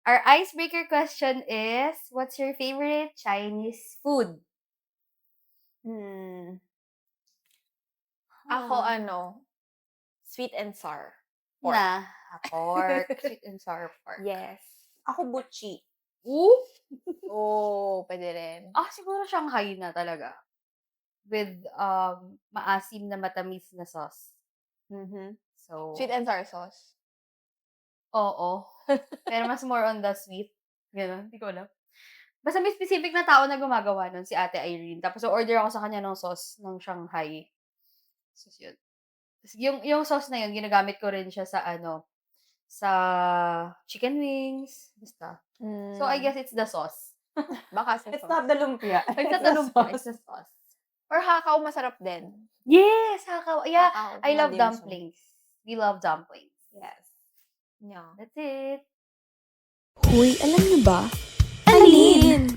Our icebreaker question is, what's your favorite Chinese food? Hmm. Ako Ah. sweet and sour pork. Na, pork. Sweet and sour pork. Yes. Ako butchi. Oh, pwede rin. Siguro Shanghai na talaga. With maasim na matamis na sauce. Mhm. So, Sweet and sour sauce. oo. Pero mas more on the sweet. Gano'n, hindi ko alam. Basta may specific na tao na gumagawa nun, si Ate Irene. Tapos order ako sa kanya ng sauce ng Shanghai. Tapos yun. Tas yung sauce na yun, ginagamit ko rin siya sa chicken wings, basta. So, I guess it's the sauce. Baka sa It's sauce. not the lumpia. It's not the the lumpia, it's sauce. the sauce. Or hakaw, masarap din. Yes! Hakaw. Yeah, Hakaw. I love Mga dim sum. dumplings. We love dumplings. Yes. Yeah. That's it. Hoy, alam niyo ba? Alin?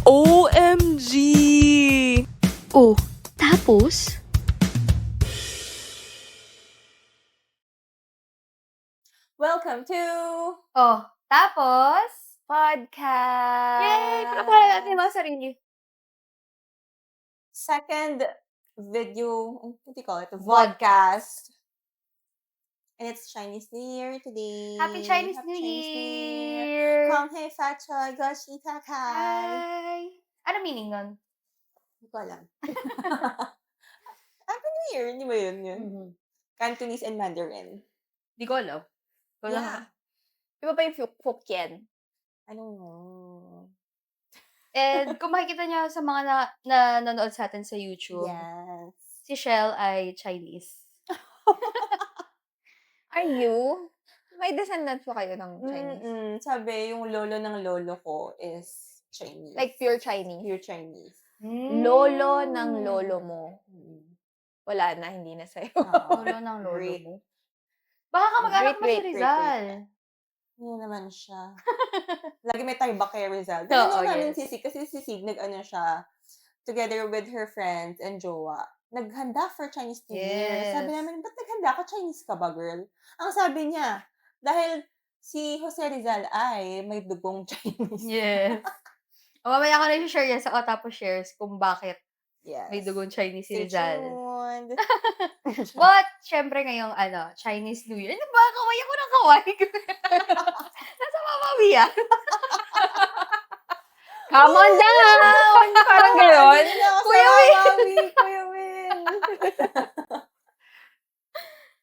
OMG! Oh, tapos? Welcome to Oh, tapos, Podcast! yay! Palakpakan natin yung mga sarili. second video, what do you call it? Vodcast. And it's Chinese New Year today. Happy Chinese New Year! Kong Hei Fa Choi Goshi Takai. Hi! Ano meaning nun? Hindi ko alam. Happy New Year, hindi ba yun? Mm-hmm. Cantonese and Mandarin. Di ko alam. Wala. Yeah. Iba pa yung Hokkien. I don't know. And kung makikita niyo sa mga nanonood sa atin sa YouTube, Yes. si Shell ay Chinese. Are you? May descendants pa kayo ng Chinese? Sabi, yung lolo ng lolo ko is Chinese. Like pure Chinese? Pure Chinese. Lolo ng lolo mo. Wala na, hindi na sa'yo. Lolo ng lolo Great. mo. Baka kamag-anak mo si Great, Rizal. Hindi naman siya. Lagi may tayba kay Rizal. Oo, Tinanong namin yes. si Sig, kasi si Sig nag-ano siya, together with her friends and jowa, naghanda for Chinese New Year. Yes. Sabi namin, ba't naghanda ka? Chinese ka ba, girl? Ang sabi niya, dahil si Jose Rizal ay may dugong Chinese. Yes. Mamaya ko na i-share yan sa Otapos Shares kung bakit Yes. may dugong Chinese si Stay Rizal. tuned. But, syempre ngayong Chinese New Year, ano ba? Kaway ako ng kaway. Nasa Mama Mia. Come on down! Parang gano'n. Kuya Win! Kuya Win!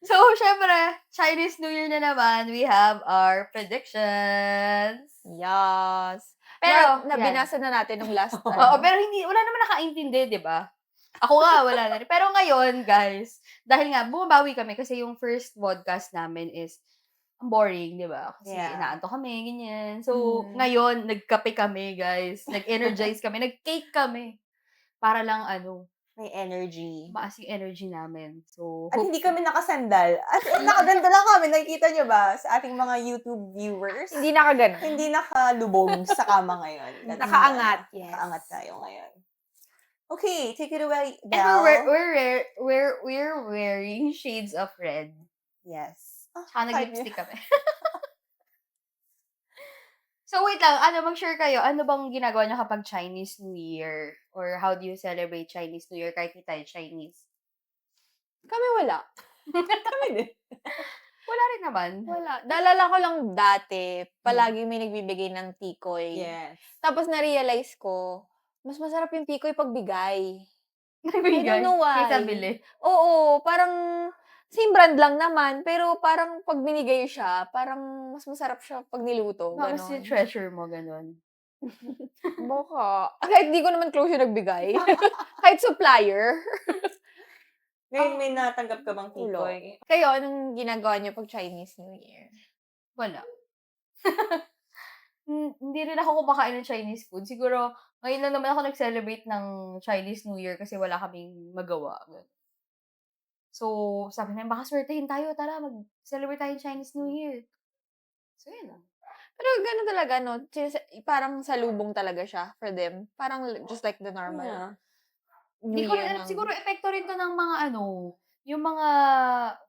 So, syempre, Chinese New Year na naman, we have our predictions. Yes. Pero, Pero, nabinasa na natin nung last time. Oo, pero wala naman nakaintindi, di ba? Ako nga, wala na rin. Pero ngayon, guys, dahil nga, bumabawi kami kasi yung first podcast namin is ang boring, di ba? Kasi inaanto kami, ganyan. So, ngayon, nagkape kami, guys. Nag-energize kami. Nag-cake kami. Para lang, May energy. maas yung energy namin. So, At hindi kami nakasandal. At nakaganda lang kami. Nakikita nyo ba sa ating mga YouTube viewers? Hindi nakaganon. Hindi nakalubog sa kama ngayon. Nakaangat, yes. Nakaangat tayo ngayon. Okay, take it away, and Belle. we're wearing shades of red. Yes. Tsaka nag-lipstick kami. So, wait lang. Mag-share kayo. Ano bang ginagawa niyo kapag Chinese New Year? Or how do you celebrate Chinese New Year kahit hindi tayo Chinese? Kami wala. Kami din. Wala rin naman. Wala. Naalala ko lang dati, palagi may nagbibigay ng tikoy. Yes. Tapos na-realize ko, mas masarap yung tikoy pag bigay. Nagbigay. I don't know why. Kaysa bili. Oo, parang same brand lang naman, pero parang pag binigay siya, parang mas masarap siya pag niluto. Mas Ganon. treasure mo, ganon. Baka. Kahit di ko naman close yung nagbigay. Kahit supplier. Ngayon may natanggap ka bang tikoy? Kayo, anong ginagawa niyo pag Chinese New Year? Wala. Hindi rin ako kumakain ng Chinese food. Siguro, ngayon lang naman ako nag-celebrate ng Chinese New Year kasi wala kaming magawa. So, sabi namin, baka swertehin tayo. Tara, mag-celebrate tayo ng Chinese New Year. So, yun lang. Pero gano'n talaga, no? Parang salubong talaga siya for them. Parang just like the normal. Yeah. New Hindi ko rin Year alam. ng- Siguro, epekto rin to ng mga yung mga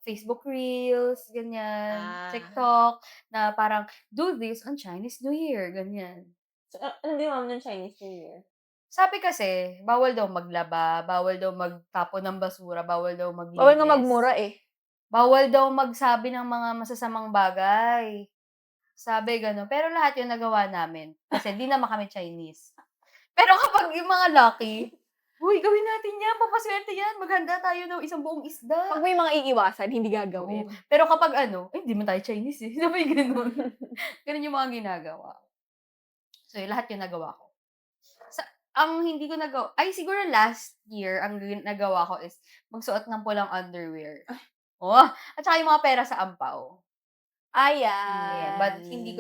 Facebook Reels, ganyan, Ah. TikTok, na parang, "Do this on Chinese New Year," ganyan. So, ano din ma'am ng Chinese New Year? Sabi kasi, bawal daw maglaba, bawal daw magtapon ng basura, bawal daw Bawal nga maglinis, magmura eh. bawal daw magsabi ng mga masasamang bagay. Sabi gano'n, pero lahat 'yun nagawa namin, kasi 'di naman kami Chinese. Pero kapag yung mga lucky, "Uy, gawin natin 'yan, papaswerte 'yan, maghanda tayo ng isang buong isda." Pag may mga iiwasan, hindi Oo, gagawin. pero kapag ano, "Ay, 'di man tayo Chinese, eh." Sabay gano'n. Gano'n yung mga ginagawa. So, lahat 'yun nagawa ko. Sa ang hindi ko ay siguro last year ang nagawa ko is magsuot ng pulang underwear. Oh, at saka yung mga pera sa ampaw. Ayan, but Ayan.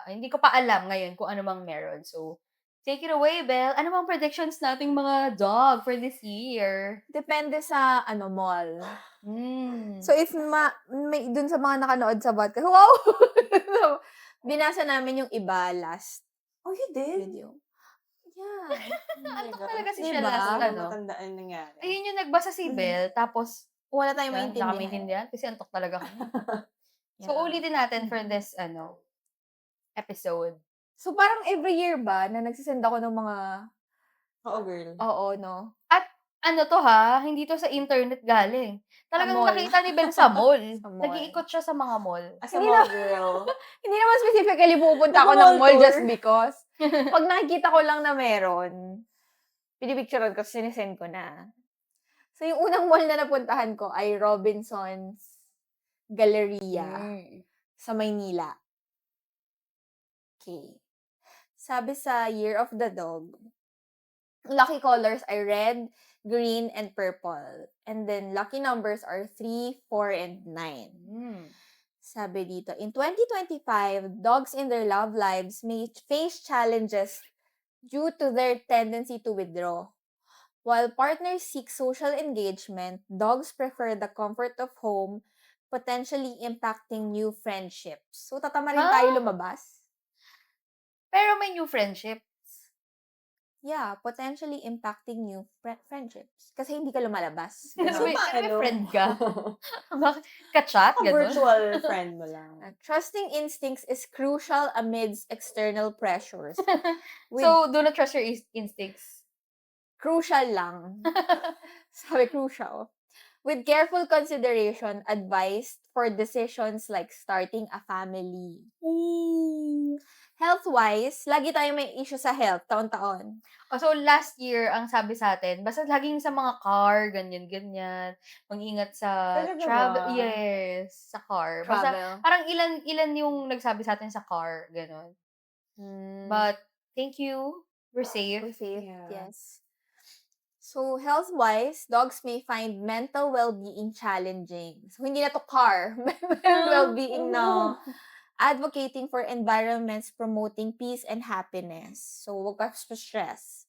hindi ko pa alam ngayon kung ano mang meron. So, take it away, Belle. Ano bang predictions nating mga dog for this year? Depende sa mall. Hmm. So if may dun sa mga nakanood sa podcast, wow! So, binasa namin yung iba last Oh, you did? video. Yeah. Oh my Antok God. talaga si siya Diba? last Hindi ko ano. matandaan yung nangyari. Ayun yung nagbasa si Belle, tapos Wala tayong wala, hindi maintindihan. namin maintindihan kasi antok talaga kami. So, Yeah. ulitin natin for this episode. So parang every year ba na nagsisend ako ng mga Oo, girl. oo, no? At ano 'to hindi to sa internet galing. Talagang mall. nakita ni Belle sa mall. Sa mall. Nag-iikot siya sa mga mall. As a Hindi mall girl. Hindi naman specifically pupunta ako ng Naka-mall mall tour? just because. Pag nakikita ko lang na meron, pinipicturean ko, sinesend ko na. So yung unang mall na napuntahan ko ay Robinson's Galleria sa Maynila. Okay. Sabi sa Year of the Dog, lucky colors are red, green, and purple. And then lucky numbers are 3, 4, and 9. Hmm. Sabi dito, in 2025, dogs in their love lives may face challenges due to their tendency to withdraw. While partners seek social engagement, dogs prefer the comfort of home, potentially impacting new friendships. So, tatama rin tayo lumabas? Pero may new friendships. Yeah, potentially impacting new friendships. Kasi hindi ka lumalabas. Pero So, may paano? friend ka. Bakit? Ka-chat, A gano'n? virtual friend mo lang. Trusting instincts is crucial amidst external pressures. With So, do not trust your instincts. crucial lang. Sabi crucial. With careful consideration, advised for decisions like starting a family. Health-wise, lagi tayong may issue sa health, taon-taon. So, last year, ang sabi sa atin, basta laging sa mga car, ganyan-ganyan. Mag-ingat sa Talaga travel. ba? Yes, sa car. Basta, Travel. parang ilan yung nagsabi sa atin sa car, gano'n. But, thank you. We're safe. We're safe, Yeah. yes. So, health-wise, dogs may find mental well-being challenging. So, hindi na to car. Mental well-being na. Advocating for environments promoting peace and happiness. So, wag ka stress.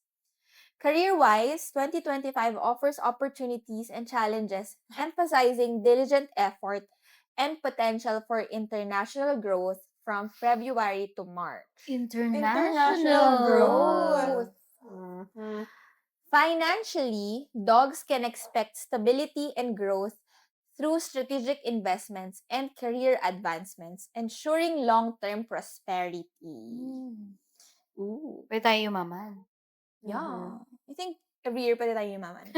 Career-wise, 2025 offers opportunities and challenges, emphasizing diligent effort and potential for international growth from February to March. International growth. Mhm. Financially, dogs can expect stability and growth through strategic investments and career advancements, ensuring long-term prosperity. Ooh. Pwede tayo yumaman. Yeah. I think every year pwede tayo yumaman.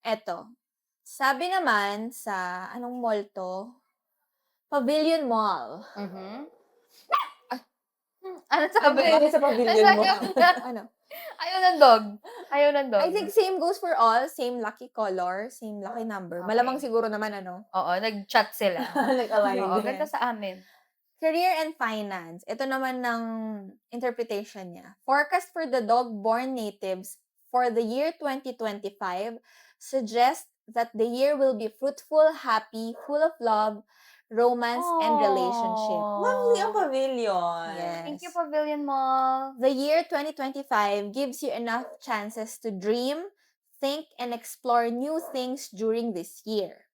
Eto. Sabi naman sa, anong mall to? Pavilion Mall. Ano sabi? Ano sa pavilion mo? Ano? Ayaw ng dog. Ayaw ng dog. I think same goes for all. Same lucky color, same lucky number. Okay. Malamang siguro naman Oo, nag-chat sila. Nag-align Oo, din. ganda sa amin. Career and finance. Ito naman ng interpretation niya. Forecast for the dog-born natives for the year 2025 suggests that the year will be fruitful, happy, full of love, romance, and relationship. Lovely ang pavilion. Yes. Thank you, Pavilion Mall. The year 2025 gives you enough chances to dream, think, and explore new things during this year.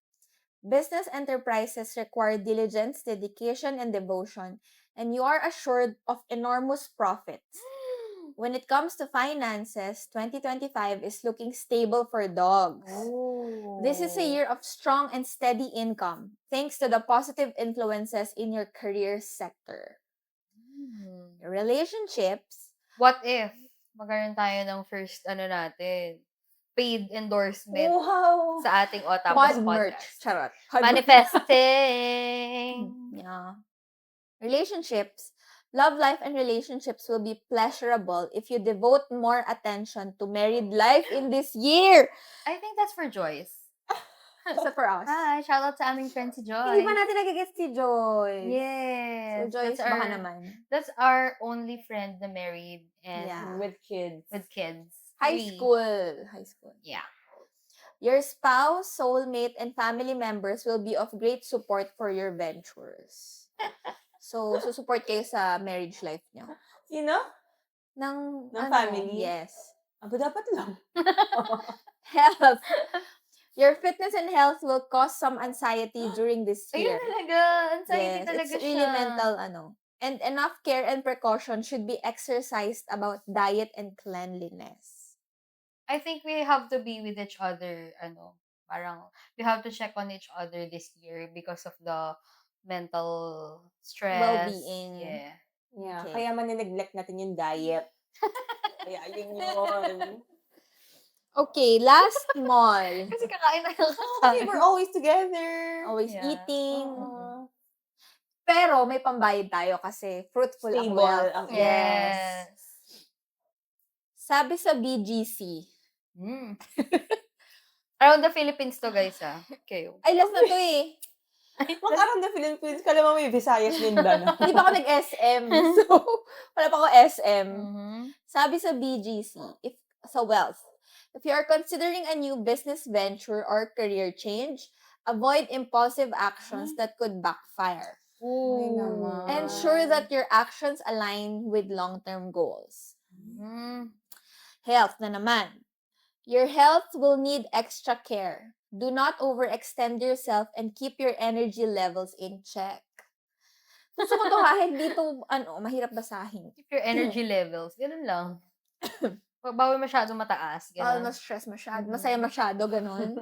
Business enterprises require diligence, dedication, and devotion, and you are assured of enormous profits. When it comes to finances, 2025 is looking stable for dogs. This is a year of strong and steady income, thanks to the positive influences in your career sector. Your relationships, What if magkaroon tayo ng first, natin, paid endorsement Wow! sa ating pod Otapos merch. podcast. Charot. Manifesting! Yeah. Relationships, love life and relationships will be pleasurable if you devote more attention to married life in this year. I think that's for Joyce. Except for us. Hi, shout out sa aming friend si Hindi Joyce. pa natin nagigets si Joyce. Yes. So, Joyce, baka naman. That's our only friend na married and Yeah. With kids. with kids. High Three. school. High school. Yeah. Your spouse, soulmate, and family members will be of great support for your ventures. So, support kayo sa marriage life nyo. Sino? Ng family? Yes. Aba, dapat lang. Health. Your fitness and health will cause some anxiety during this Ayun year. talaga. Anxiety Yes, talaga it's really siya. mental, And enough care and precaution should be exercised about diet and cleanliness. I think we have to be with each other, parang, we have to check on each other this year because of the mental stress. Well-being. Yeah. Yeah. Okay. Kaya manineglect natin yung diet. Kaya yun. Okay, last mall. Kasi kakain na lang Okay, we're always together. Always Yeah. eating. Oo. Pero may pambayad tayo kasi fruitful ang Stable wealth. ang Yes. Sabi sa BGC. Mm. Around the Philippines to, guys, Kayo. Ay, last na to eh. Mag-around the Philippines, kala mo may Visayas, Mindanao. Hindi pa ako nag-SM. So, wala pa ako SM. Mm-hmm. Sabi sa BGC, sa wealth, if you are considering a new business venture or career change, avoid impulsive actions that could backfire. Ay, naman. Ensure that your actions align with long-term goals. Mm. Health na naman. Your health will need extra care. Do not overextend yourself and keep your energy levels in check. Gusto ko to kahit dito, mahirap basahin. Keep your energy levels. Ganun lang. Bawal masyado mataas. Bawal Ganun. ma-stress masyado, masaya masyado, ganun.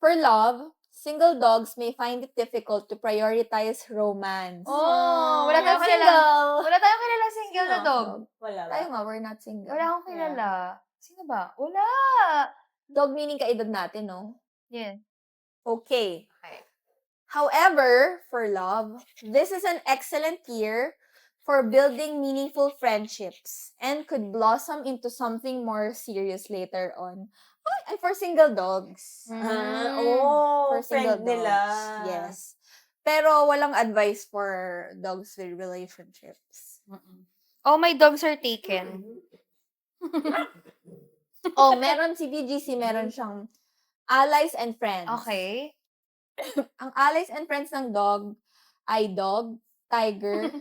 For love, single dogs may find it difficult to prioritize romance. Oh, wala We're tayong not kilala. single. Wala tayong kilala single na dog. Wala ba? Tayo nga, we're not single. Wala akong kilala. Sino ba? Wala. Dog meaning kaedad natin, no? Yeah. Okay. Okay. However, for love, this is an excellent year for building meaningful friendships and could blossom into something more serious later on. Ay, for single dogs. For For single friend nila. dogs. Yes. Pero walang advice for dogs with relationships. Oh, my dogs are taken. Oh, meron si BGC, meron siyang allies and friends. Okay. Ang allies and friends ng dog ay dog, tiger,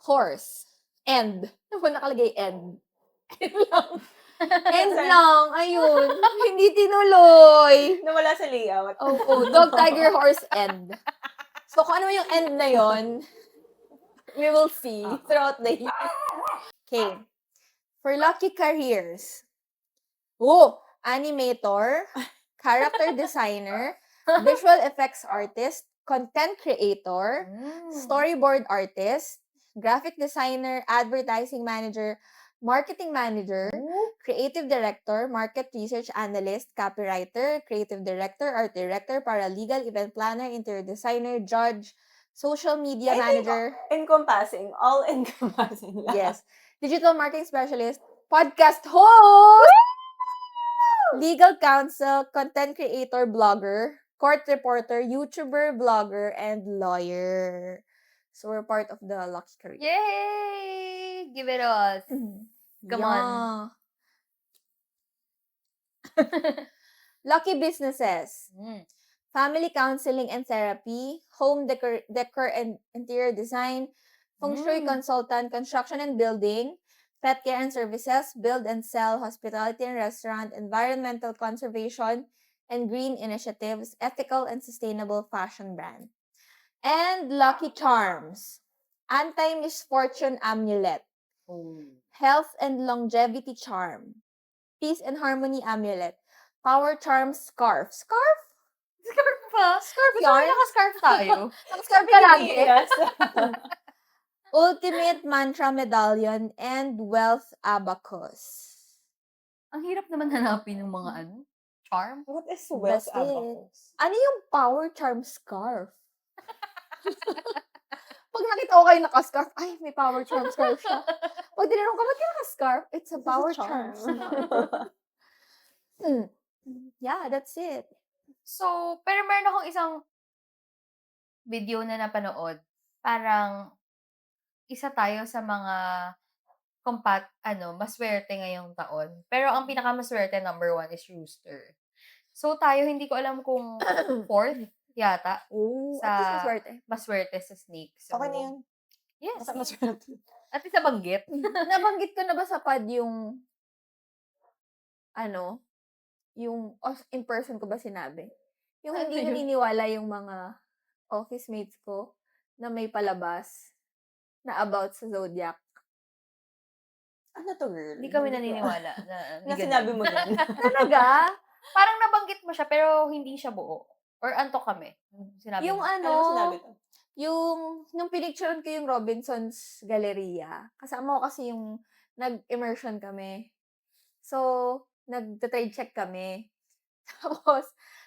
horse, end. Ano nakalagay end? End lang. End lang. Ayun. Hindi tinuloy. Nawala sa layout. Oh, dog, tiger, horse, end. So, kung ano yung end na yon, we will see throughout the year. Okay. For lucky careers. Oh, animator, character designer, visual effects artist, content creator, storyboard artist, graphic designer, advertising manager, marketing manager, creative director, market research analyst, copywriter, creative director, art director, paralegal, event planner, interior designer, judge, social media manager. Encompassing. All encompassing. Yes. Digital marketing specialist, podcast host, legal counsel, content creator, blogger, court reporter, YouTuber, vlogger, and lawyer. So we're part of the lucky career. Yay! Give it us. Come on. Lucky businesses. Family counseling and therapy, home decor and interior design, feng shui consultant, construction and building, pet care and services, build and sell, hospitality and restaurant, environmental conservation and green initiatives, ethical and sustainable fashion brand. And lucky charms. Anti-misfortune amulet. health and longevity charm, peace and harmony amulet, power charm scarf. Scarf? Scarf pa? Scarf Gusto mo yarn? naka-scarf tayo? Naka-scarf ka lagi? Yes. Ultimate mantra medallion and wealth abacus. Ang hirap naman hanapin yung mga charm. What is wealth Basta abacus? Ano yung power charm scarf? Pag nakita ko kayo naka-scarf, ay, may power charm scarf siya. Pag tinanong ka, ba't ka naka-scarf? It's a power charm scarf. Yeah, that's it. So, pero meron akong isang video na napanood. Parang, isa tayo sa mga maswerte ngayong taon. Pero ang pinakamaswerte, number 1 is rooster. So, tayo, hindi ko alam kung 4th yata Oh, Sa- at least maswerte. maswerte sa snake. So, Okay na yun. Yes. Basta maswerte. At least nabanggit. Nabanggit ko na ba sa pod yung in person ko ba sinabi? Yung hindi Ano yun? naniniwala yung mga office mates ko na may palabas na about sa zodiac. Ano to, girl? Hindi kami ko- naniniwala na, Na sinabi mo din. Talaga? Parang nabanggit mo siya, pero hindi siya buo. Or antok kami. Sinabi Yung mo. Ano mo sinabi to? nung pinicturean ko yung Robinson's Galleria, kasama ko kasi yung nag-immersion kami. So, nag-trade check kami. Tapos,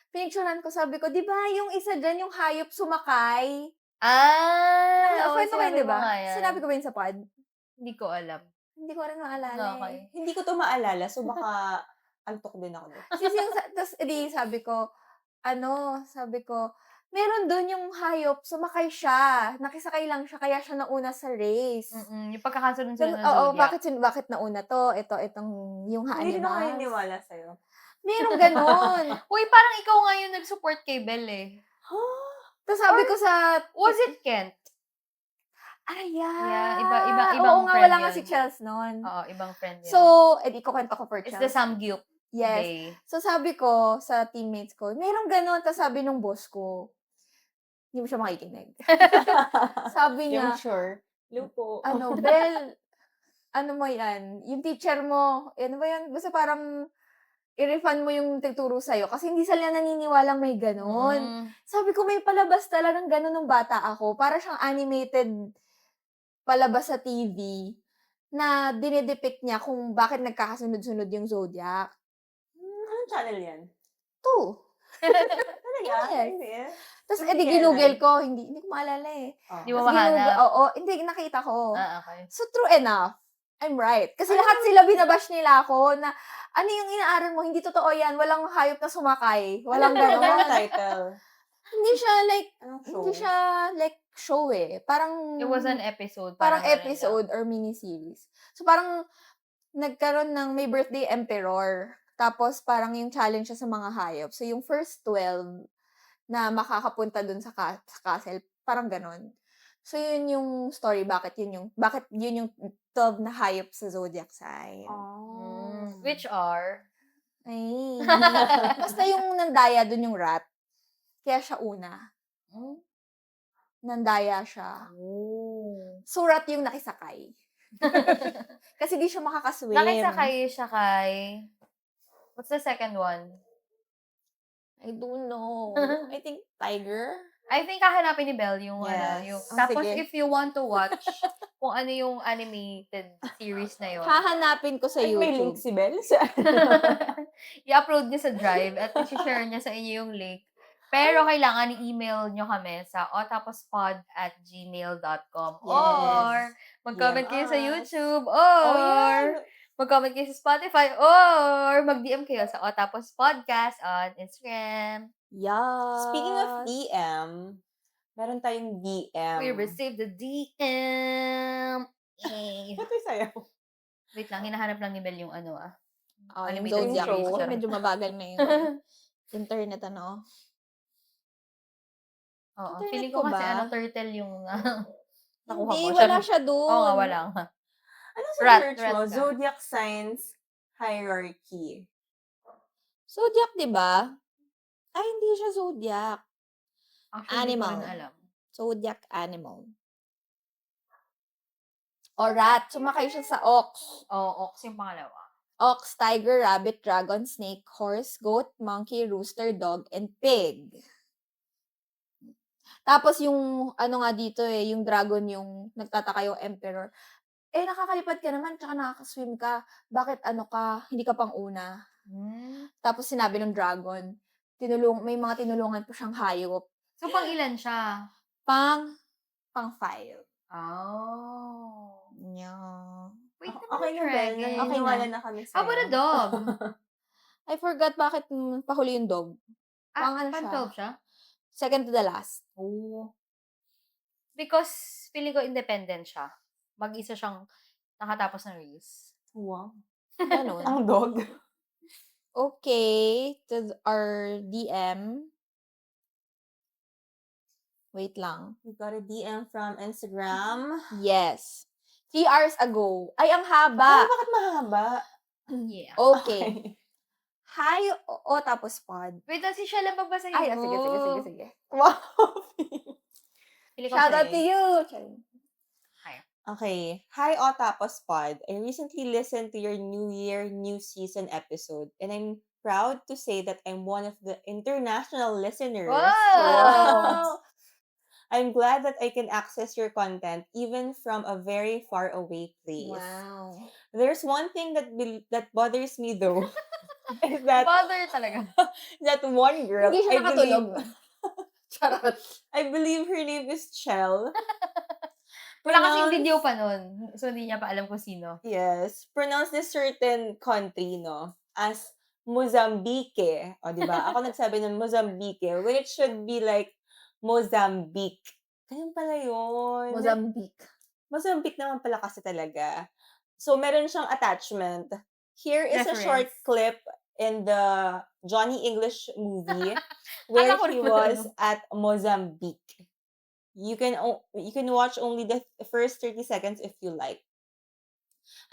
pinicturean ko, sabi ko, di ba yung isa dyan, yung hayop sumakay? Oo, Kwento ko yun, sinabi di mo ba? nga yan. Sinabi ko ba yun sa pod? Hindi ko alam. Hindi ko rin maalala Okay. eh. Hindi ko to maalala, so baka antok din ako doon. Kasi tapos, sabi ko, meron doon yung hayop, sumakay siya. Nakisakay lang siya, kaya siya nauna sa race. Yung pagkakasunod-sunod ng Oo, zodiac. bakit nauna to? Itong, yung Hindi rin ako animals. naniniwala sa'yo. Merong ganon. Uy, parang ikaw nga yung nag-support kay Belle eh. Tapos sabi ko sa, Was it Kent? yeah. ibang Oo nga, friend wala nga yun. si Chels noon. Oo, ibang friend yun. So, edi ko kwento ko for It's Chels. the Samgyup Yes. Day. So, sabi ko sa teammates ko, merong ganon. Tapos sabi nung boss ko, hindi mo siya makikinig. Sabi niya, Yung sure. Lupo. Bel, ano mo yan? Yung teacher mo, ano ba yan? Basta parang, i-refund mo yung tuturo sa'yo. Kasi hindi sila naniniwalang may ganon. Sabi ko, may palabas talagang ganon nung bata ako. Para siyang animated palabas sa TV na dinidepict niya kung bakit nagkakasunod-sunod yung zodiac. Anong channel yan? 2. Talaga? Yes. Hindi eh. Tapos, Hindi ginugel kailan? ko. Hindi ko maalala eh. Oh. Di mo Tapos mahanap. Oo, hindi, nakita ko. Okay. So, true enough. I'm right. Kasi lahat sila binabash nila ako na, ano yung inaaral mo? Hindi totoo yan. Walang hayop na sumakay. Walang Anong gano'n. title? Hindi siya Anong show? hindi siya show eh. Parang, It was an episode. parang ganun lang. episode or mini-series. So, parang, nagkaroon ng may birthday emperor. Tapos, parang yung challenge siya sa mga hayop. So, yung first 12 na makakapunta dun sa castle, parang ganon. So, yun yung story. Bakit yun yung 12 na hayop sa zodiac sign. Oh. Which are? Ay. Basta yung nandaya dun yung rat. Kaya siya una. Nandaya siya. Oh. So, rat yung nakisakay. Kasi di siya makakaswim. Nakisakay siya kay... What's the second one? I don't know. I think tiger. I think kahanapin ni Belle yung Yes. yung... Oh, Tapos sige. if you want to watch kung ano yung animated series na yun, Hahanapin ko sa Ay, may link YouTube. si Belle? i-upload niya sa Drive at i-share niya sa inyo yung link. Pero kailangan i-email nyo kami sa otapospod@gmail.com Yes. or mag-comment DM kayo sa us. YouTube Oh, or yeah. mag-comment kayo sa Spotify or mag-DM kayo sa Otapos Podcast on Instagram. Yeah. Speaking of DM, meron tayong DM. We received the DM. Eh. Ito yung sayo. Wait lang, hinahanap lang ni Belle yung ano ah. Oh, yung Animated zodiac. series. Kasi medyo mabagal na yung internet, ano. Oo, Internet feeling ko ko kasi ba? turtle yung nakuha Hindi, ko. wala siya doon. Oo nga, wala nga. Ano sa Rat search mo? ka. Zodiac signs hierarchy. Zodiac, di ba? Ay, hindi siya zodiac. Actually, hindi ko Animal. rin alam. Zodiac animal. O rat. Sumakay siya sa ox. Oo, ox yung pangalawa. Ox, tiger, rabbit, dragon, snake, horse, goat, monkey, rooster, dog, and pig. Tapos yung ano nga dito yung dragon yung nagtataka yung emperor. Nakakalipad ka naman, tsaka nakaka-swim ka. Bakit ano ka, hindi ka pang una? Tapos sinabi ng dragon, may mga tinulungan po siyang hayop. So, pang ilan siya? Pang 5. Oh. Yeah. Wait Okay naman, na, Bel. dragon. Naniniwala na kami How about a sa'yo. dog? I forgot bakit pahuli yung dog. Pang ano Pang siya? 12 siya? Second to the last. Oh. Because, feeling ko independent siya. Mag-isa siyang nakatapos ng race. Wow. Ganun. Ang dog. Okay, to our DM. Wait lang. We got a DM from Instagram. Yes. 3 hours ago. Ay, ang Ay, haba. bakit mahaba? Yeah. Okay. Hi, tapos pod. Wait, si Shella magbasahin Ay, mo. sige. Wow. Feeling ko Shout out siya to eh. you. Okay. Hi, Otapos Pod. I recently listened to your New Year, New Season episode, and I'm proud to say that I'm one of the international listeners. Wow! I'm glad that I can access your content even from a very far away place. Wow. There's one thing that bothers me though. Is that Bother talaga. that one girl, Hindi siya nakatulog. Charot. I believe her name is Chell. Wala kasing Pronounce- video pa nun. So, hindi niya pa alam kung sino. Yes. Pronounce this certain country, no, as Mozambique. O, di ba? Ako nagsabi ng Mozambique when it should be like Mozambique. Ganyan pala yun. Mozambique. Mozambique naman pala kasi talaga. So, meron siyang attachment. Here is a short Reference. clip in the Johnny English movie where Akala ko he naman was ano. at Mozambique. You can watch only the first 30 seconds if you like.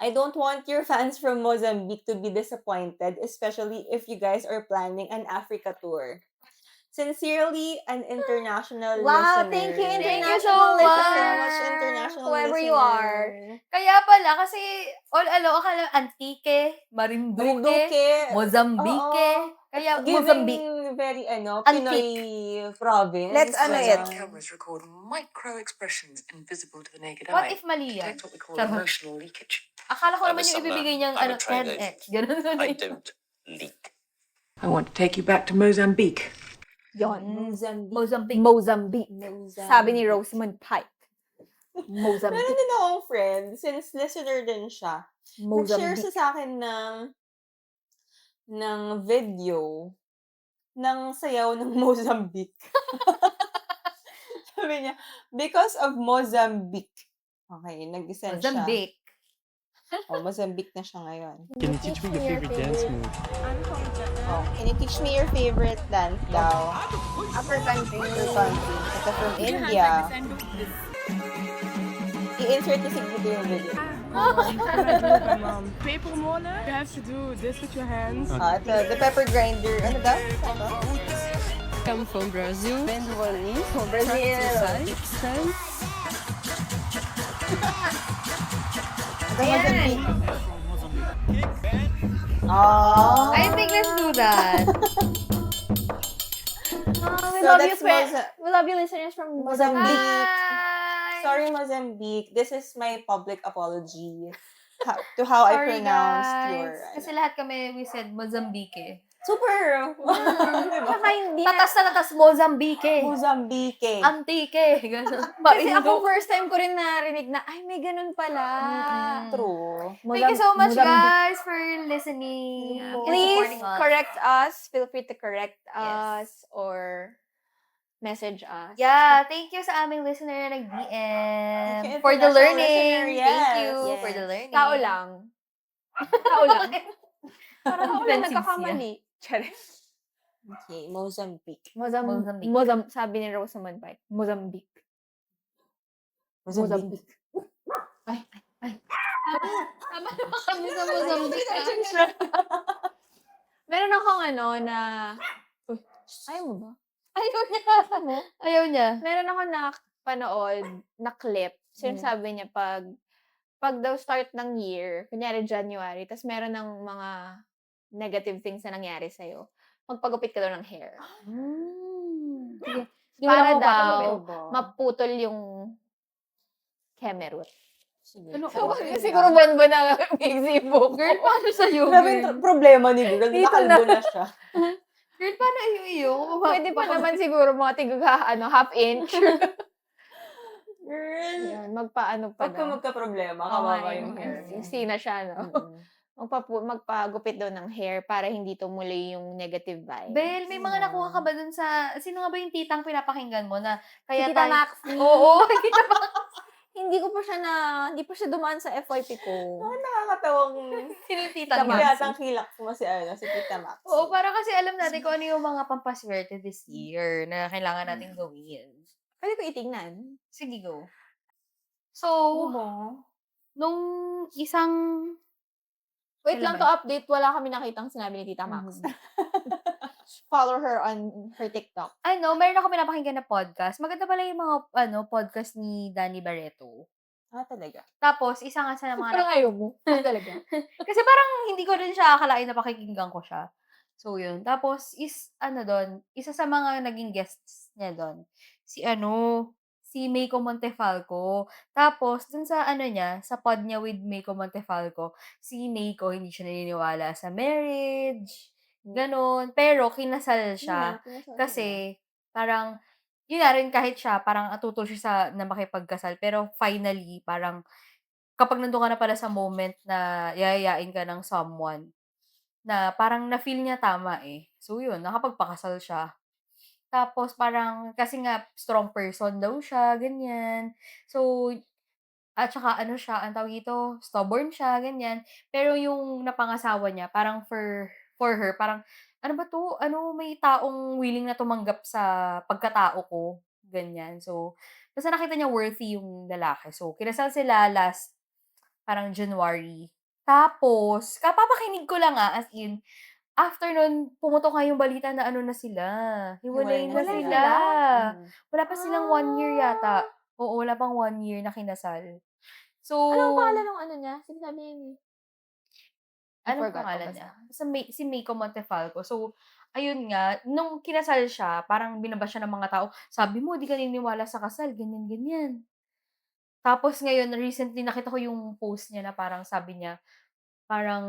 I don't want your fans from Mozambique to be disappointed, especially if you guys are planning an Africa tour. Sincerely, an international Wow, listener. thank you, Thank you international so listener. much, international Whoever you listener. are. Kaya pala, kasi akala Antique, Marinduque, Marinduque. Mozambique. Oo. Kaya Giving Mozambique. very, Antique. Pinoy province. Let's ano it. Ganon. Cameras record micro expressions invisible to the naked What eye. if mali yan? Detect what we call Charot. emotional leakage. Akala ko I'm naman a yung summer. ibibigay niyang I'm a trained TEDx. Ganun. I don't leak. I want to take you back to Mozambique. Yon. Mozambique. Mozambique. Mozambique. Sabi ni Rosamund Pike. Meron Mozambique. din akong friend, since listener din siya. Nag-share Mozambique. siya sa akin ng video ng sayaw ng Mozambique. Sabi niya, because of Mozambique. Okay, nag-send siya. Mozambique. Oh, Mozambique na siya ngayon. Can you teach me your favorite dance move? Oh, can you teach me your favorite dance daw? Upper country. Your country. Ito from India. I-insert ni Sigrid yung video. Paper molar, you have to do this with your hands. Ito, the pepper grinder. Ano daw? Come from Brazil. From Brazil. Ayan. Oh. I think let's do that. We So love you, that's friends. We love you, listeners from Mozambique. Hi! Sorry, Mozambique. This is my public apology to how I Sorry, pronounced guys. your... Kasi lahat kami, we said Mozambique. Super! Diba? Saka hindi na. Tatas na tatas Mozambique. Mozambique. Antique. Ganun. Kasi ako Marinduque. first time ko rin narinig na, ay, may ganun pala. Mm-mm. True. Thank you so much, Mozambique. guys, for listening. Yeah. and Please supporting us. correct us. Feel free to correct Yes. us or message us. Yeah, thank you sa aming listener na nag-DM. Thank you, For the international learning. listener. Thank Yes. you Yes. for the learning. Tao lang. Tao lang. Parang Tao lang defensive siya. nagkakamali. Charis. Okay, Mozambique. Mozambique. Sabi ni Rosamund Pike. Mozambique. Mozambique. Tama naman kami sa Mozambique. Meron akong ano na, uy, ayaw mo ba? Ayaw niya. Ayaw niya. Meron ako na panood na clip. Sinasabi niya pag pag daw start ng year, kunyari January, tas meron ng mga negative things na nangyari sa'yo, magpagupit ka daw ng hair. Sige. Hindi mo na Para ako daw papagupit. maputol yung kemerut. Sige. Ano So, oras? siguro buwan-buwan na mixi buhok ko. Girl, paano sa'yo, Grabe yung girl? problema ni girl. Dito Nakalbo na siya. Girl, paano iyo? Pwede pa naman siguro mga half inch. Girl. Yun, magpaano pa Pagka daw. magka-problema, Oo nga kawawa eh, yung hair mo. sina siya, no? Mm. Magpagupit daw ng hair para hindi tumuloy yung negative vibes. Bel, may mga nakuha ka ba dun sa, sino nga ba yung titang pinapakinggan mo na, Si kaya Tita tayo, Maxi. oo, kita ba? Hindi pa siya dumaan sa FYP ko. Nakakatawang Sino yung titang Tama. yun? yatang kilak mo si Tita Maxi. Oo, para kasi alam natin kung ano yung mga pampaswerte this year na kailangan natin gawin. Pwede ko itignan. Sige, go. So, ba? nung isang, Wait Kailan lang ba to update, wala kami nakitang sinabi ni Tita Max. Follow her on her TikTok. meron ako pinapakinggan na podcast. Maganda pala yung mga, podcast ni Danny Barreto. Talaga. Tapos, isa nga sa mga Parang ayaw mo. Talaga. Kasi parang hindi ko rin siya akalain na pakikinggan ko siya. So, yun. Tapos, isa sa mga naging guests niya doon, si Meiko Montefalco. Tapos, dun sa niya, sa pod niya with Meiko Montefalco, si Meiko hindi siya naniniwala sa marriage, ganon. Pero, kinasal siya. Kasi, parang, yun na rin kahit siya, parang atutol siya na makipagkasal. Pero, finally, parang, kapag nandun ka na pala sa moment na yayayain ka ng someone, na parang na-feel niya tama eh. So yun, nakapagpakasal siya. Tapos parang, kasi nga strong person daw siya, ganyan. So, at saka siya, ang tawag dito, stubborn siya, ganyan. Pero yung napangasawa niya, parang for her, parang, ano ba 'to? May taong willing na tumanggap sa pagkatao ko, ganyan. So, basta nakita niya worthy yung lalaki. So, kinasal sila last parang January. Tapos, kapapakinig ko lang, as in, after nun, pumutok nga yung balita na na sila, hiwalay na Hiwalay na sila. sila? Mhm. Wala pa silang 1 year yata. Oo, wala pang 1 year na kinasal. So, Anong pangalan ng niya? Sinasabi niya ni anong forgot ko pangalan basta. niya? Basta si Meiko Montefalco. So, ayun nga, nung kinasal siya, parang binabash siya ng mga tao, "Sabi mo, di ka naniniwala sa kasal, ganyan, ganyan." Tapos ngayon, recently nakita ko yung post niya na parang sabi niya, parang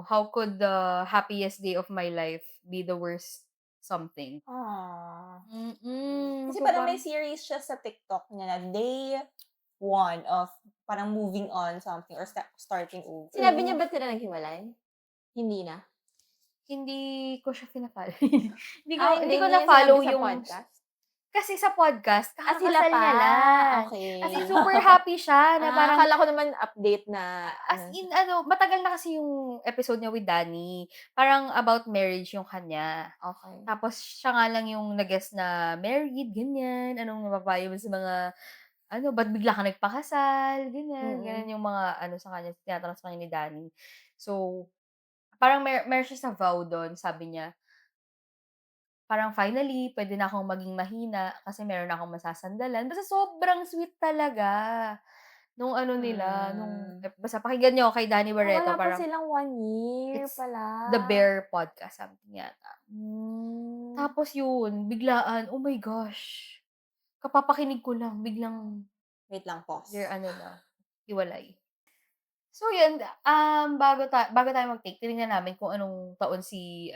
"How could the happiest day of my life be the worst something?" Kasi So, parang may parang series siya sa TikTok niya na day 1 of parang moving on something or starting over. Sinabi niya ba sila naghiwalay? Hindi na. hindi ko siya fina-follow. Hindi Hindi ko niya na-follow sinabi sa yung podcast? kasi sa podcast Sila kakakasal pa. niya lang. Okay. As in super happy siya na parang akala ko naman update na as in matagal na kasi yung episode niya with Danny. Parang about marriage yung kanya. Okay. Tapos siya nga lang yung nag-guess na married, ganyan. Anong mapapayo mo sa mga, ba't bigla ka nagpakasal, ganyan. Ganyan yung mga, sa kanya, tinatanong sa kanya ni Danny. So, parang meron siya sa vow doon, sabi niya, parang finally, pwede na akong maging mahina kasi meron na akong masasandalan. Basta sobrang sweet talaga nung nila, basta pakinggan niyo kay Danny Barreto, Wala pa parang silang 1 year it's pala. The Bear Podcast, something yata. Hmm. Tapos yun, biglaan, oh my gosh, kapapakinig ko lang, biglang Wait lang, pause. hiwalay. So yun, bago tayo mag-take, tinignan namin kung anong taon si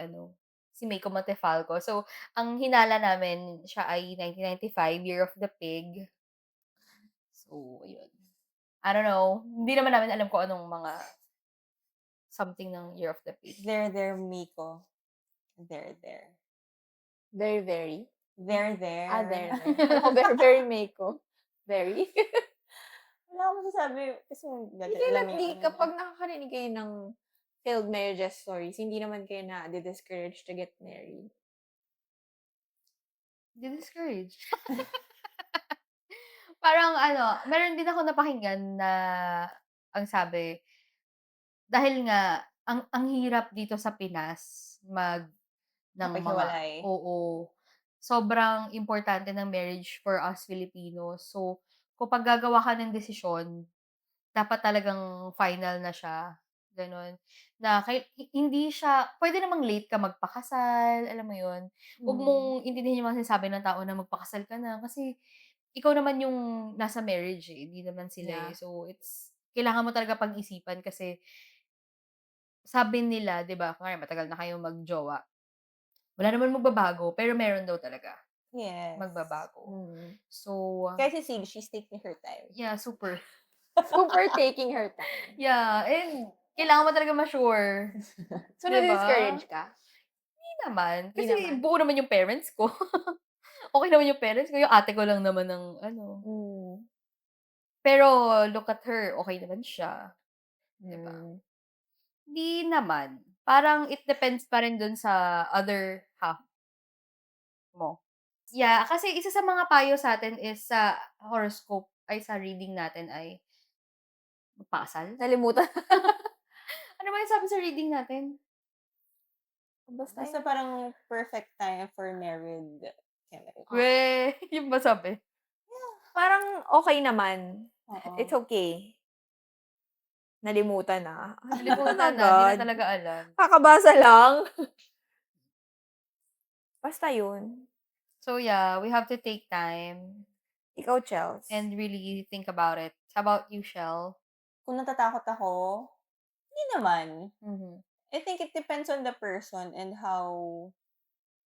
Meiko Montefalco. So, ang hinala namin siya ay 1995, Year of the Pig. So, ayun. I don't know, hindi naman namin alam kung anong mga something ng Year of the Pig. There, Miko. There. Very, very. There. There. Alam ko, very, very Meiko. Very. Wala akong masasabi. Kasi Kapag nakakarinig kayo ng failed marriages stories, hindi naman kayo na-discouraged to get married. Discouraged. Parang meron din ako napakinggan na ang sabi, dahil nga ang hirap dito sa Pinas ng mga Makipaghiwalay. oo. Sobrang importante ng marriage for us Filipinos. So, kapag gagawa ka ng desisyon, dapat talagang final na siya, gano'n. Na hindi siya puwede namang late ka magpakasal, alam mo 'yun. Huwag mong Mm. intindihin yung mga sinasabi ng tao na magpakasal ka na kasi ikaw naman yung nasa marriage, eh, hindi naman sila, eh. Yeah. So, kailangan mo talaga pag-isipan kasi sabi nila 'di ba, kunwari matagal na kayong mag-jowa, wala naman magbabago, pero meron daw talaga Yes. magbabago. Mm. So, Kaya si Sig, she's taking her time. yeah, super. Super taking her time. Yeah, and kailangan mo talaga ma-sure, So, 'di ba? na-discourage ka? Hindi naman, Hindi kasi naman? buo naman yung parents ko. Okey naman yung parents ko, yung ate ko lang naman ang ano. Hmm. Pero look at her, okey naman siya, 'di ba? Hmm. Hindi naman, parang it depends pa rin dun sa other half mo. Yeah, kasi isa sa mga payo sa'tin is sa horoscope ay sa reading natin ay magpakasal? Nalimutan. Ano ba yung sabi sa reading natin? Basta Basta yun. parang perfect time for married chemistry. Weh, yun ba sabi? Parang okay naman. Oo. It's okay. Nalimutan na. Nalimutan Oh na, di na God. talaga alam. Kakabasa lang. Basta yun. So yeah, we have to take time Ikaw, Chels. and really think about it. How about you, Shell? Kung natatakot ako, hindi naman. Mhm. I think it depends on the person and how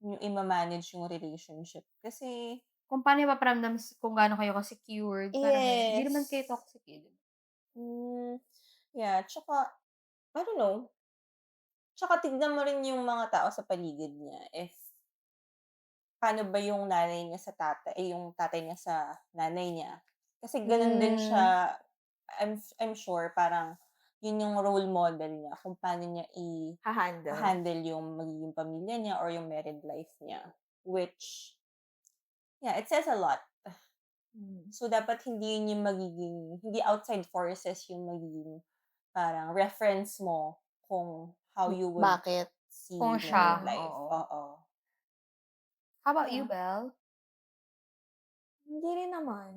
niyo ima-manage yung relationship. Kasi Kung paano ipaparamdam kung gaano kayo ka-secured, parang gano'n. Hindi naman kayo yes. toxic, eh, 'di ba? Yeah, tsaka I don't know, tsaka tignan mo rin yung mga tao sa paligid niya if paano ba yung nanay niya sa yung tatay niya sa nanay niya. Kasi gano'n din siya, I'm sure parang yun yung role model niya kung paano niya Ha-handle. handle yung magiging pamilya niya or yung married life niya. Which, yeah, it says a lot. So, dapat hindi yun yung hindi outside forces yung magiging parang reference mo kung how you would Bakit? see Kung married siya, life. oo. Oo. How about you, Yeah. Belle? Hindi rin naman.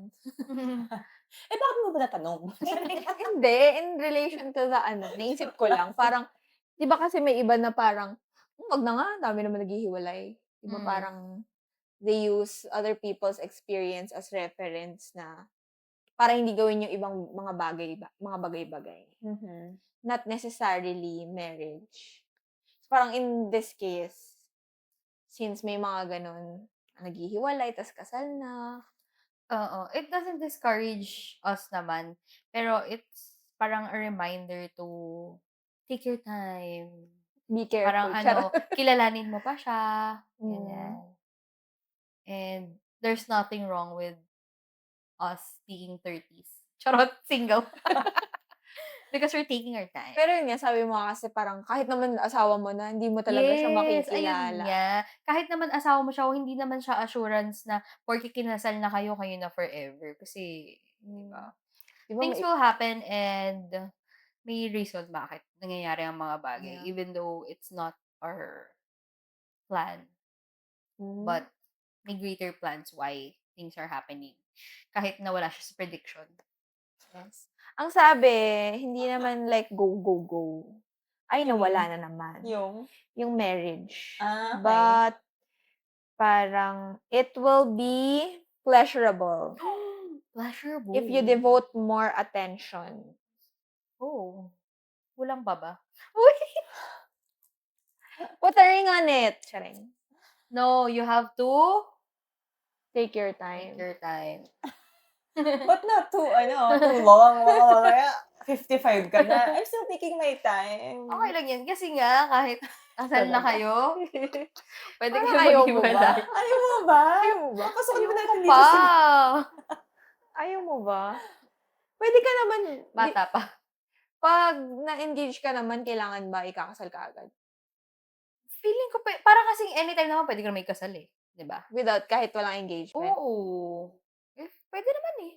Eh, bakit mo ba natanong? Hindi, in relation to the naisip ko lang, parang, 'di ba kasi may iba na parang, "Wag na nga, ang dami naman naghihiwalay." 'Di ba Mm. parang they use other people's experience as reference na para hindi gawin yung ibang mga bagay-bagay. Mhm. Not necessarily marriage. Parang in this case, since may mga gano'n, naghihiwalay tas kasal na. Oo, it doesn't discourage us naman, pero it's parang a reminder to take your time. Be Parang careful, ano, charot. kilalanin mo pa siya, Mm. ganyan. And there's nothing wrong with us being 30s. Charot, single. Because we're taking our time. Pero yun nga, sabi mo nga kasi parang kahit naman asawa mo na, hindi mo talaga siya Yes, ayun makikilala. nga. Kahit naman asawa mo siya o hindi naman siya assurance na porke kinasal na kayo, kayo na forever. Kasi, di ba? Di ba Things may will happen and may reason bakit nangyayari ang mga bagay. Yeah. Even though it's not our plan. But may greater plans why things are happening. Kahit na wala siya sa prediction. Yes. Ang sabi, hindi naman like go, go, go. Ay, Ano nawala yun? na naman. Yung? Yung marriage. Okay. But, parang, it will be pleasurable Pleasurable. if you devote more attention. Oh. Kulang pa ba? Put a ring on it. Charing. No, you have to Take your take time. your time. But not too long. 55 ka na. I'm still taking my time. Okay lang yan. Kasi nga, kahit kasal na Talaga? kayo, pwede Parang kayo ayaw mo ba? maghiwalay. Ayaw mo ba? Ayaw mo ba? Papasukin mo natin Ayoko dito pa. si Ayaw mo ba? Pwede ka naman, Bata pa. pag na-engage ka naman, kailangan ba ikakasal ka agad? Feeling ko, parang kasing anytime naman pwede ka na may kasal eh. 'Di ba? Without, kahit walang engagement? Oo. Pwede naman eh.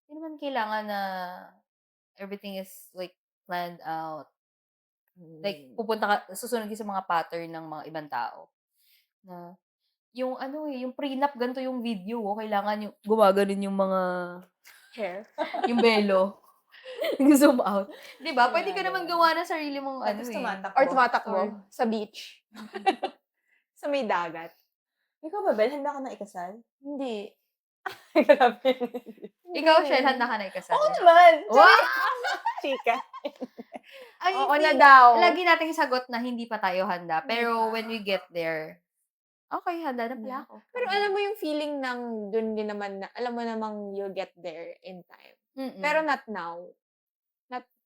Hindi naman kailangan na everything is like planned out. Like, susunod ka sa mga pattern ng mga ibang tao. Na, yung ano eh, yung prenup, ganito yung video, kailangan yung, gumaganon yung mga, Hair? yung belo. Nag-zoom out. 'Di ba? Pwede ka naman Ginagawa. gawa ng sarili mong ano Tapos eh. tumatakbo. Or tumatakbo Or sa beach. Sa may dagat. Ikaw ba, Bel? Handa ka na ikasal? Hindi. Grabe. ikaw, Hindi. Shell, handa ka na ikasal? Oo naman. Wow! Chika. Ay, Oo hindi. na daw. Lagi nating sagot na hindi pa tayo handa. Hindi Pero pa. when we get there, okay, handa na pala ako. Pero alam mo yung feeling ng dun din naman na, alam mo namang you'll get there in time. Mm-mm. Pero not now.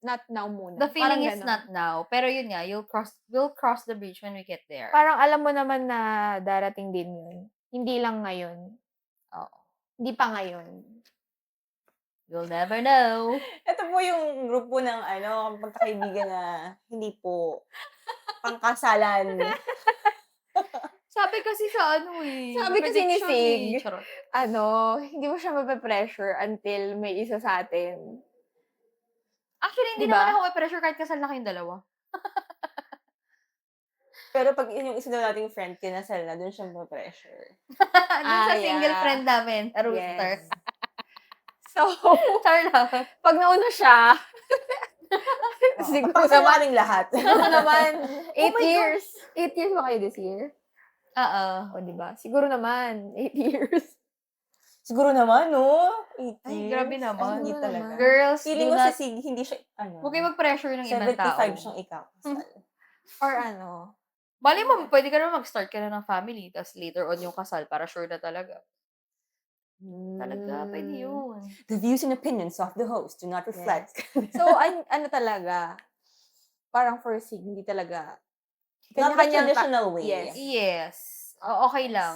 Not now muna. the feeling Parang is ganon. not now. Pero yun nga, we'll cross the bridge when we get there. Parang alam mo naman na darating din yun. Hindi lang ngayon. Oo. Hindi pa ngayon. You'll never know. Ito po yung grupo ng magkakaibigan na hindi po pangkasalan. Sabi kasi sa ano eh. Sabi kasi ni prediction Sig, eh. Charot. Hindi mo siya mape-pressure until may isa sa atin. Actually, hindi Diba? naman ako may pressure kahit kasal na kayong dalawa. Pero pag yung isa daw nating friend kinasal na, dun siya ma-pressure. Doon sa single yeah. friend namin, a rooster. Yes. So, Char lang. pag nauna siya, siguro Pagsama naman, ning lahat. siguro naman, 8 my years. 8 years ba kayo this year? Oo. O, diba? Siguro naman, 8 years. Siguro naman, no? 8 Ay, years. grabe naman. Ay, hindi Siguro talaga. naman. Girls, Feeling do ko si not, Sig, hindi siya, huwag kayo mag-pressure ng ibang tao. 75 siyang ikakasal. Or ano. Bali mo, pwede ka naman mag-start ka na ng family, tapos later on yung kasal, para sure na talaga. Talaga, pwede yun. The views and opinions of the host do not reflect. So, ano talaga, parang for Sig, hindi talaga. Not the Kanya-kanyang traditional way. Yes. Yes. Okay lang.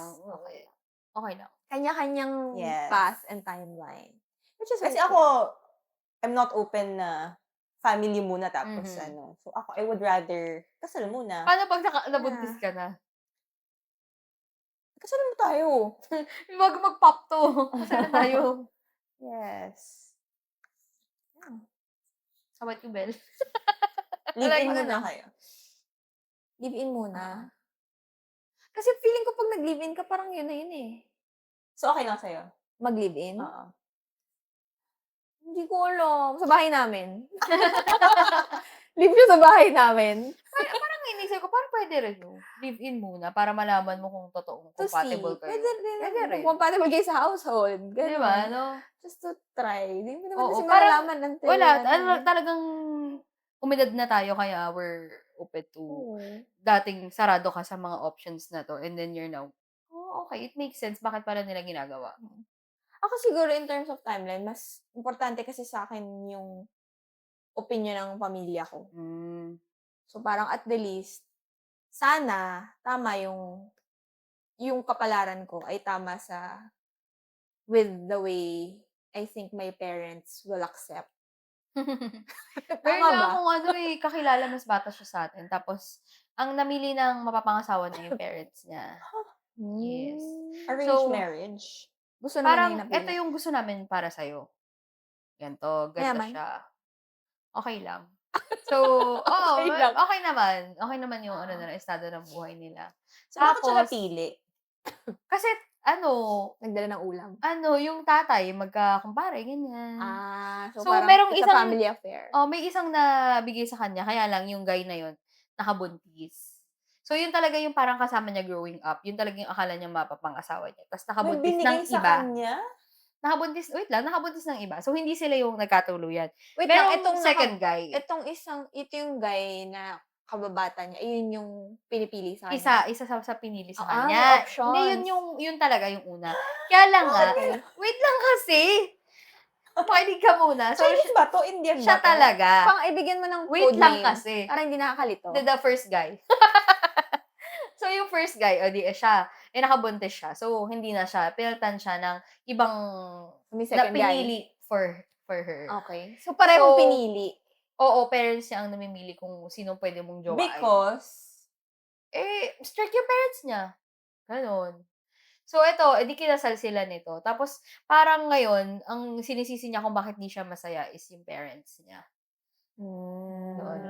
Okay lang. Kanya-kanyang Yes. path and timeline. Which is Kasi okay. ako, I'm not open na family muna tapos Mhm. So ako, I would rather kasal muna. Paano pag nabuntis ka na? Kasal mo tayo. Wag mag-pop to. Kasal na tayo. Yes. How about you, Bel? Live-in Ano muna na? kayo. Live-in muna. Kasi feeling ko pag nag-live-in ka, parang yun na yun eh. So okay lang sa'yo? Mag-live-in? Oo. Hindi ko alam. Sa bahay namin. Live siya sa bahay namin. Parang inisip ko, parang pwede rin yung live-in muna para malaman mo kung totoong To compatible see. kayo. Pwede rin. Pwede rin. Kung compatible kayo sa household. Di Ganun. ba? No? Just to try. Hindi mo naman Oo, kasi parang malalaman until. Wala. Talagang umidad na tayo kaya we're open to Oo. dating sarado ka sa mga options na to and then you're now, okay, it makes sense. Bakit pala nila ginagawa? Ako siguro in terms of timeline, mas importante kasi sa akin yung opinion ng pamilya ko. Mm. So parang at the least, sana tama yung kapalaran ko ay tama with the way I think my parents will accept. Meron Tama lang ba? akong kakilala mas bata siya sa atin. Tapos, ang namili ng mapapangasawa niya yung parents niya. Yes. Arranged So, marriage. Gusto naman Parang, niya yung napili. ito yung gusto namin para sa'yo. Ganto, ganda Mayaman? siya. Okay lang. So, Okay lang. okay naman. Okay naman yung estado ng buhay nila. So bakit siya Tapos, napili? kasi, Nagdala ng ulam. yung tatay, magkakumpare, ganyan. So, So, parang merong it's a isang- family affair. May isang nabigay sa kanya, kaya lang yung guy na yun, nakabuntis. So, yun talaga yung parang kasama niya growing up. Yun talaga yung akala niya mapapangasawa niya. Tapos May nakabuntis ng binigay sa iba. kanya? Nakabuntis ng iba. So, hindi sila yung nagkatuluyan. Wait Merong lang, itong second guy. ito yung guy na kababata niya, ayun yung pinipili sa kanya. Isa sa pinili sa may kanya. options. Hindi, yun talaga yung una. Kaya lang nga, wait lang kasi. Makinig ka muna. So, Chinese ba to? Indian ba siya to? talaga. Pang ibigyan mo ng Wait code lang name. kasi. Para hindi nakakalito. The first guy. So, yung first guy, siya. Nakabuntis siya. So, hindi na siya. Pinalitan siya ng ibang May na second guy. pinili for her. Okay. So, parehong So, pinili. Oo, parents niya ang namimili kung sino pwede mong jowain. Because? Strict yung parents niya. Ganon. So, edi kinasal sila nito. Tapos, parang ngayon, ang sinisisi niya kung bakit di siya masaya is yung parents niya. Doon.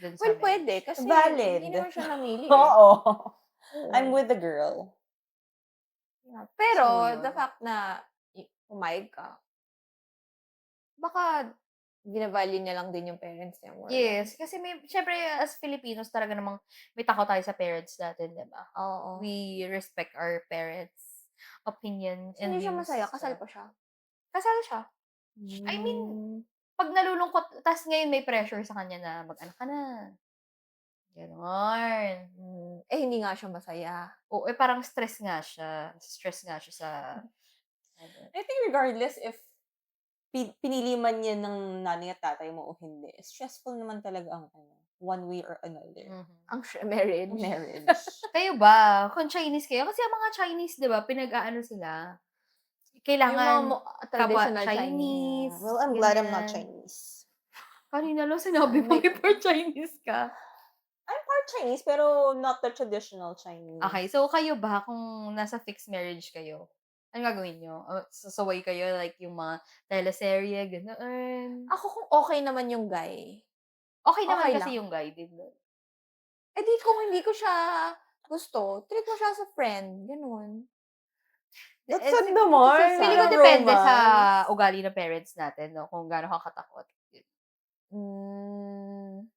Doon sa Well, men. pwede. Kasi Valid. hindi naman siya namili. Oo. Oo. I'm with the girl. Yeah. Pero, So, yun. the fact na pumayag ka, baka bina-value niya lang din yung parents niya more or Yes, less. kasi siyempre as Filipinos talaga namang may takot tayo sa parents natin, 'di ba? Oo. We respect our parents' opinion So, and hindi siya views. masaya, kasal pa siya? Kasal siya. I mean, Hmm. 'pag nalulungkot ta's ngayon may pressure sa kanya na mag-anak ka na, gano'n. Eh, hindi nga siya masaya. Oo, eh, parang stress nga siya sa ano. I think regardless if pinili man yan ng nanay at tatay mo o hindi, stressful naman talaga ang one way or another. Mhm. Ang marriage. Marriage. Kayo ba, kung Chinese kayo kasi ang mga Chinese 'di ba pinag-aano sila, Yung mga kailangan kapwa traditional Chinese. Chinese, Well, I'm glad I'm not ganyan. Chinese. Kanina lang sinabi mo May- before Chinese ka. I'm part Chinese, pero not the traditional Chinese. Okay, so kayo ba kung nasa fixed marriage kayo, anong gagawin niyo? Sasaway kayo like yung mga teleserye, gano'n? Ako kung okay naman yung guy, Okay naman okay kasi lang. yung guy, 'di ba? eh di kung hindi ko siya gusto, treat mo siya as a friend, ganun. That's Eh, sad siguro naman. feeling ko Walang depende sa romance. ugali ng parents natin 'no, kung gaano ka katakot. Hmm,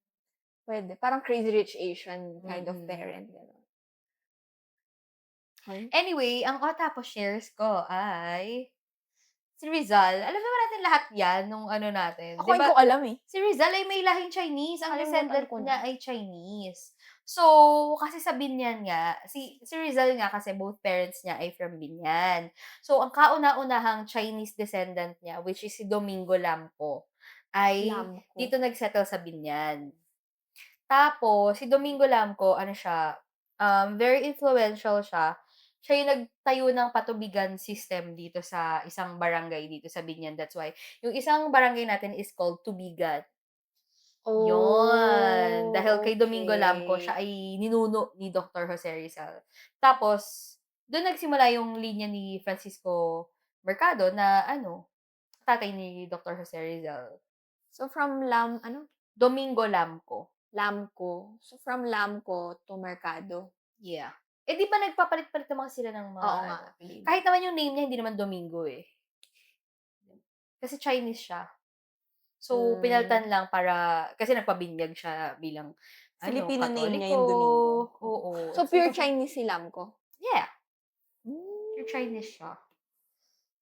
pwede. Parang Crazy Rich Asian kind of Mm. parent, gano'n. Anyway, ang tapos shares ko ay si Rizal. Alam naman natin lahat 'yan nung ano natin, Ako 'di hindi ba? ko alam eh. Si Rizal ay may lahing Chinese, ang Nakalimutan descendant ko na. niya ay Chinese. So, kasi sa Binyan nga, si Rizal nga kasi both parents niya ay from Binyan. So, ang kauna-unahang Chinese descendant niya, which is si Domingo Lamco, ay Lamco. dito nag-settle sa Binyan. Tapos, si Domingo Lamco, ano siya, very influential siya. Siya yung nagtayo ng patubigan system dito sa isang barangay dito sa Binyan. That's why, yung isang barangay natin is called Tubigan. Yun. Dahil kay Domingo Lamco, siya ay ninuno ni Dr. Jose Rizal. Tapos, doon nagsimula yung linya ni Francisco Mercado na tatay ni Dr. Jose Rizal. So, from Domingo Lamco. Lamco. So, from Lamco to Mercado. Yeah. Eh, di ba nagpapalit-palit naman sila ng mga Oo nga. kahit naman yung name niya hindi naman Domingo, eh. Kasi Chinese siya. So, pinalitan lang para kasi nagpabinyag siya bilang Filipino name niya Katoliko. yung Domingo. Oo. So, pure Chinese si Lamco? Yeah. Pure Chinese siya.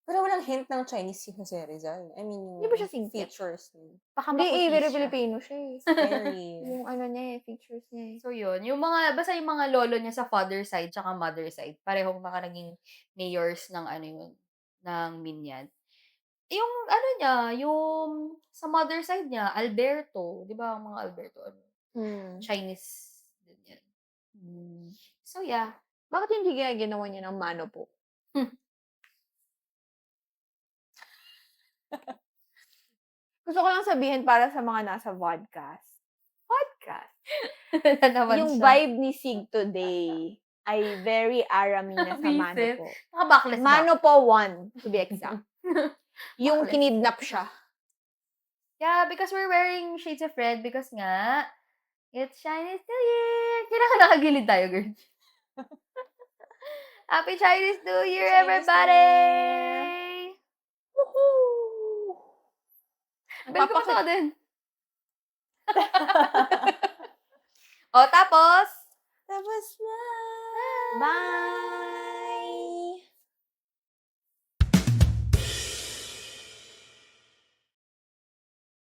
Pero walang hint ng Chinese si Jose Rizal. I mean, Hindi ba siya singkit? features niya. Baka Hindi maputi very siya. Filipino siya eh. Very. Yung niya features niya eh. So, yun. Basta yung mga lolo niya sa father side tsaka mother side, parehong mga naging mayors ng ng Binyan. Yung niya, yung sa mother side niya, Alberto. Di ba ang mga Alberto, Chinese din yan. So, yeah. Bakit hindi kaya ginawa niya ng mano po? Gusto ko lang sabihin para sa mga nasa podcast. Na naman Yung siya. vibe ni Sig today ay very Arami na sa mano Visit. po. Naka-backless ba? Mano po 1, to be exact. Yung Backless. kinidnap siya. Yeah, because we're wearing shades of red because nga, it's Chinese New Year! Kailangan nakagilid tayo, girl. Happy Chinese New Year, Chinese everybody! Woohoo! Bel, kumusta ka din? O, tapos? Tapos na. Bye!